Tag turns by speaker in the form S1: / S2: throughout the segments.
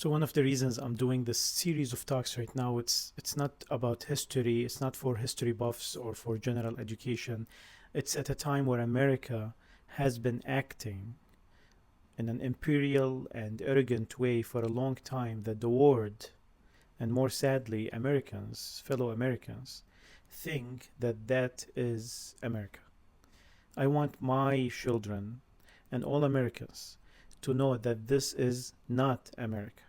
S1: So one of the reasons I'm doing this series of talks right now, it's not about history, it's not for history buffs or for general education. It's at a time where America has been acting in an imperial and arrogant way for a long time that the world, and more sadly, Americans, fellow Americans, think that that is America. I want my children and all Americans to know that this is not America.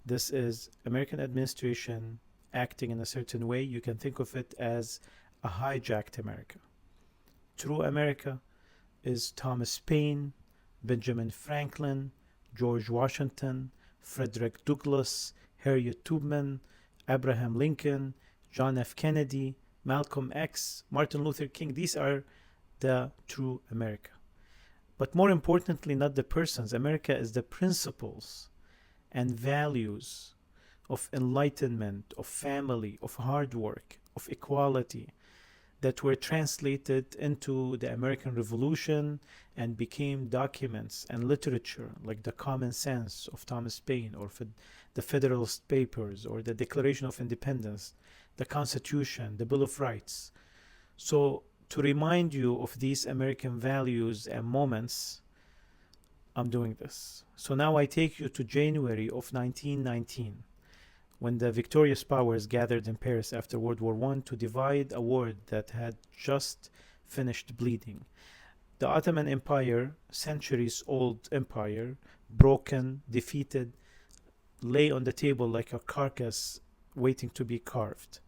S1: This is American administration acting in a certain way. You can think of it as a hijacked America. True America is Thomas Paine, Benjamin Franklin, George Washington, Frederick Douglass, Harriet Tubman, Abraham Lincoln, John F. Kennedy, Malcolm X, Martin Luther King. These are the true America. But more importantly, not the persons. America is the principles and values of enlightenment, of family, of hard work, of equality that were translated into the American Revolution and became documents and literature like the Common Sense of Thomas Paine or the Federalist Papers or the Declaration of Independence, the Constitution, the Bill of Rights. So to remind you of these American values and moments, I'm doing this. So now I take you to January of 1919, when the victorious powers gathered in Paris after World War I to divide a world that had just finished bleeding. The Ottoman Empire, centuries-old empire, broken, defeated, lay on the table like a carcass waiting to be carved.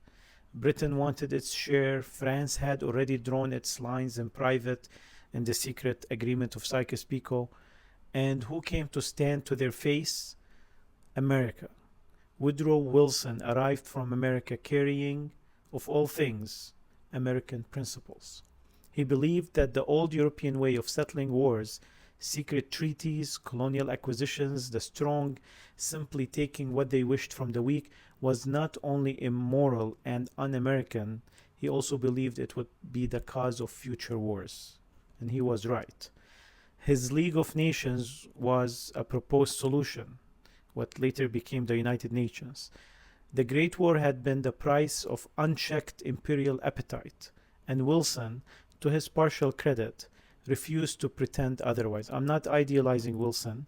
S1: Britain wanted its share. France had already drawn its lines in private in the secret agreement of Sykes-Picot. And who came to stand to their face? America. Woodrow Wilson arrived from America carrying, of all things, American principles. He believed that the old European way of settling wars, secret treaties, colonial acquisitions, the strong simply taking what they wished from the weak, was not only immoral and un-American, he also believed it would be the cause of future wars. And he was right. His League of Nations was a proposed solution, what later became the United Nations. The Great War had been the price of unchecked imperial appetite, and Wilson, to his partial credit, refused to pretend otherwise. I'm not idealizing Wilson.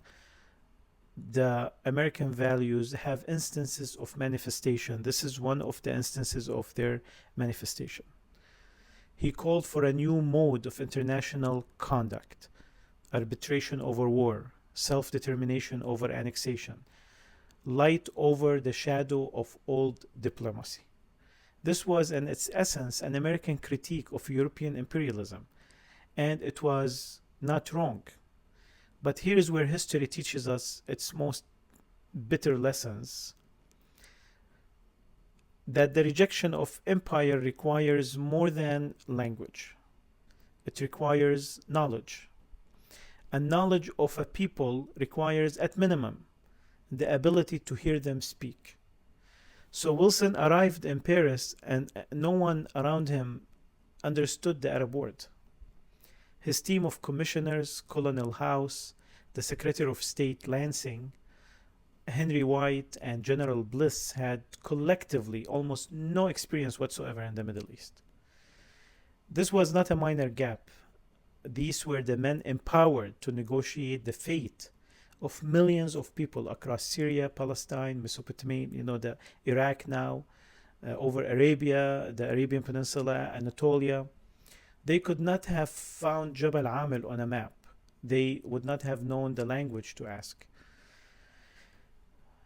S1: The American values have instances of manifestation. This is one of the instances of their manifestation. He called for a new mode of international conduct: arbitration over war, self-determination over annexation, light over the shadow of old diplomacy. This was, in its essence, an American critique of European imperialism, and it was not wrong. But here is where history teaches us its most bitter lessons: that the rejection of empire requires more than language. It requires knowledge. And knowledge of a people requires, at minimum, the ability to hear them speak. So Wilson arrived in Paris and no one around him understood the Arab word. His team of commissioners, Colonel House, the Secretary of State Lansing, Henry White, and General Bliss had collectively almost no experience whatsoever in the Middle East. This was not a minor gap. These were the men empowered to negotiate the fate of millions of people across Syria, Palestine, Mesopotamia, the Iraq now, over Arabia, the Arabian Peninsula, Anatolia. They could not have found Jabal Amil on a map. They would not have known the language to ask.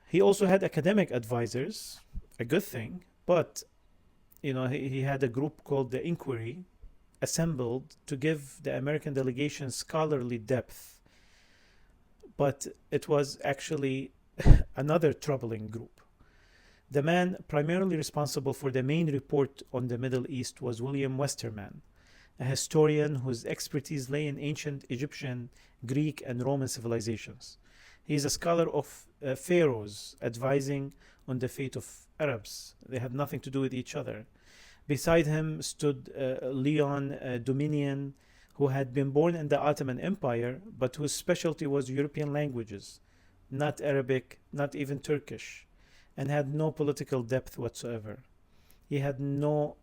S1: He also had academic advisors, a good thing, but he had a group called the Inquiry assembled to give the American delegation scholarly depth. But it was actually another troubling group. The man primarily responsible for the main report on the Middle East was William Westermann, a historian whose expertise lay in ancient Egyptian, Greek, and Roman civilizations. He is a scholar of pharaohs, advising on the fate of Arabs. They had nothing to do with each other. Beside him stood Leon Dominion, who had been born in the Ottoman Empire, but whose specialty was European languages, not Arabic, not even Turkish, and had no political depth whatsoever. He had no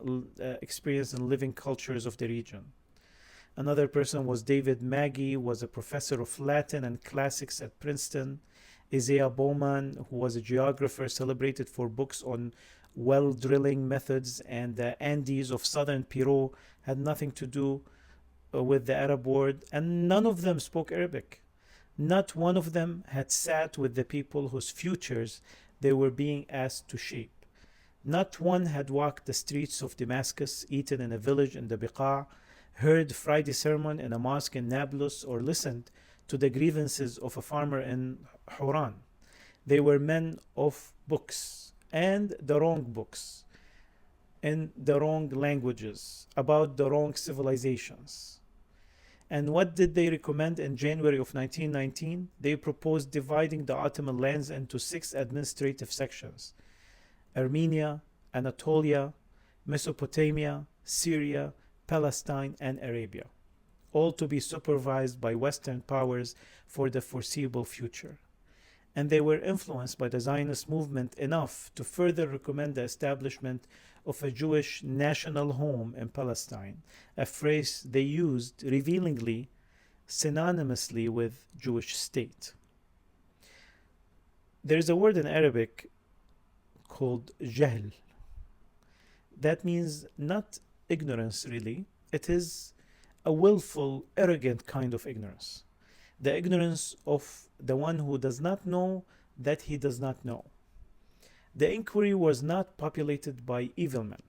S1: experience in living cultures of the region. Another person was David Magee, was a professor of Latin and classics at Princeton. Isaiah Bowman, who was a geographer celebrated for books on well drilling methods, and the Andes of southern Peru had nothing to do with the Arab world, and none of them spoke Arabic. Not one of them had sat with the people whose futures they were being asked to shape. Not one had walked the streets of Damascus, eaten in a village in the Biqa', heard Friday sermon in a mosque in Nablus, or listened to the grievances of a farmer in Huran. They were men of books, and the wrong books, in the wrong languages, about the wrong civilizations. And what did they recommend in January of 1919? They proposed dividing the Ottoman lands into 6 administrative sections: Armenia, Anatolia, Mesopotamia, Syria, Palestine, and Arabia, all to be supervised by Western powers for the foreseeable future. And they were influenced by the Zionist movement enough to further recommend the establishment of a Jewish national home in Palestine, a phrase they used revealingly synonymously with Jewish state. There is a word in Arabic called jahl. That means not ignorance, really. It is a willful, arrogant kind of ignorance. The ignorance of the one who does not know that he does not know. The inquiry was not populated by evil men.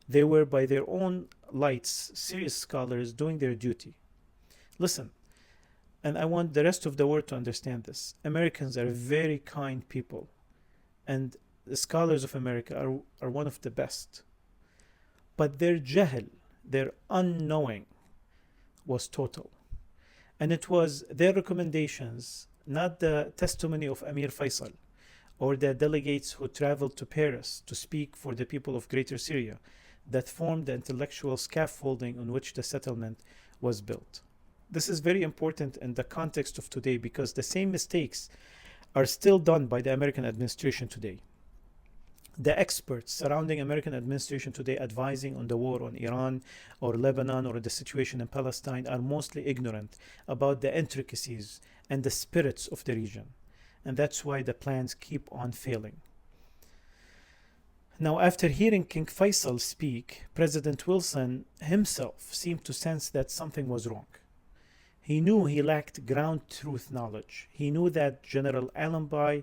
S1: They were, by their own lights, serious scholars doing their duty. Listen, and I want the rest of the world to understand this. Americans are very kind people, and the scholars of America are one of the best. But their jahl, their unknowing, was total. And it was their recommendations, not the testimony of Amir Faisal or the delegates who traveled to Paris to speak for the people of Greater Syria, that formed the intellectual scaffolding on which the settlement was built. This is very important in the context of today, because the same mistakes are still done by the American administration today. The experts surrounding American administration today advising on the war on Iran or Lebanon or the situation in Palestine are mostly ignorant about the intricacies and the spirits of the region. And that's why the plans keep on failing. Now, after hearing King Faisal speak, President Wilson himself seemed to sense that something was wrong. He knew he lacked ground truth knowledge. He knew that General Allenby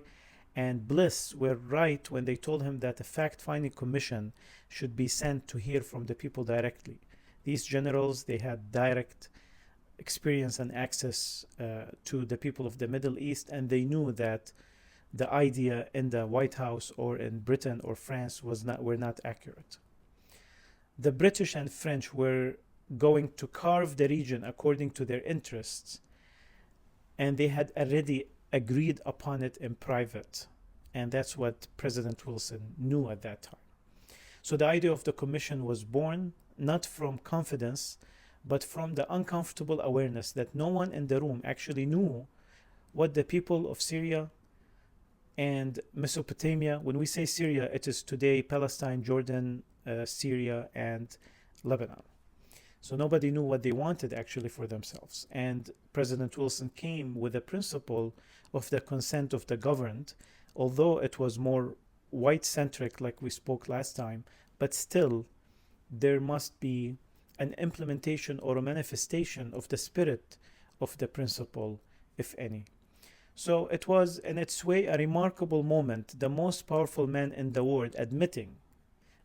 S1: and Bliss were right when they told him that a fact-finding commission should be sent to hear from the people directly. These generals, they had direct experience and access to the people of the Middle East, and they knew that the idea in the White House or in Britain or France were not accurate. The British and French were going to carve the region according to their interests, and they had already agreed upon it in private, and that's what President Wilson knew at that time. So the idea of the commission was born not from confidence, but from the uncomfortable awareness that no one in the room actually knew what the people of Syria and Mesopotamia, when we say Syria, it is today Palestine, Jordan, Syria, and Lebanon. So nobody knew what they wanted actually for themselves. And President Wilson came with the principle of the consent of the governed, although it was more white-centric like we spoke last time, but still there must be an implementation or a manifestation of the spirit of the principle, if any. So it was in its way a remarkable moment, the most powerful man in the world admitting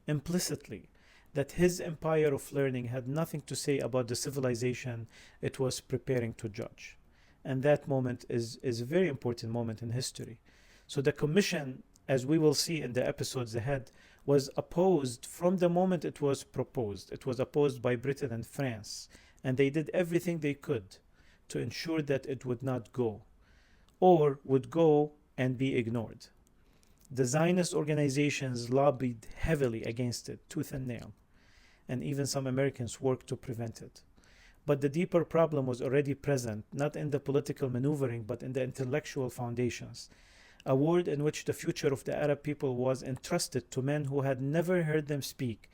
S1: implicitly that his empire of learning had nothing to say about the civilization it was preparing to judge. And that moment is a very important moment in history. So the commission, as we will see in the episodes ahead, was opposed from the moment it was proposed. It was opposed by Britain and France, and they did everything they could to ensure that it would not go, or would go and be ignored. The Zionist organizations lobbied heavily against it, tooth and nail, and even some Americans worked to prevent it. But the deeper problem was already present, not in the political maneuvering, but in the intellectual foundations. A world in which the future of the Arab people was entrusted to men who had never heard them speak,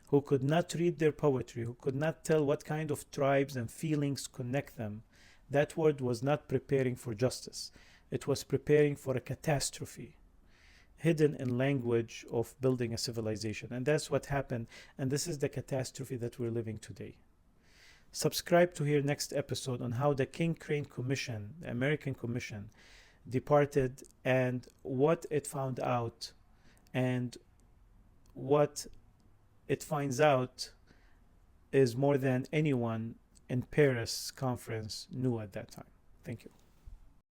S1: who could not read their poetry, who could not tell what kind of tribes and feelings connect them. That world was not preparing for justice. It was preparing for a catastrophe hidden in language of building a civilization. And that's what happened. And this is the catastrophe that we're living today. Subscribe to hear next episode on how the King Crane Commission, the American Commission, departed and what it found out and what it finds out is more than anyone in Paris conference knew at that time. Thank you.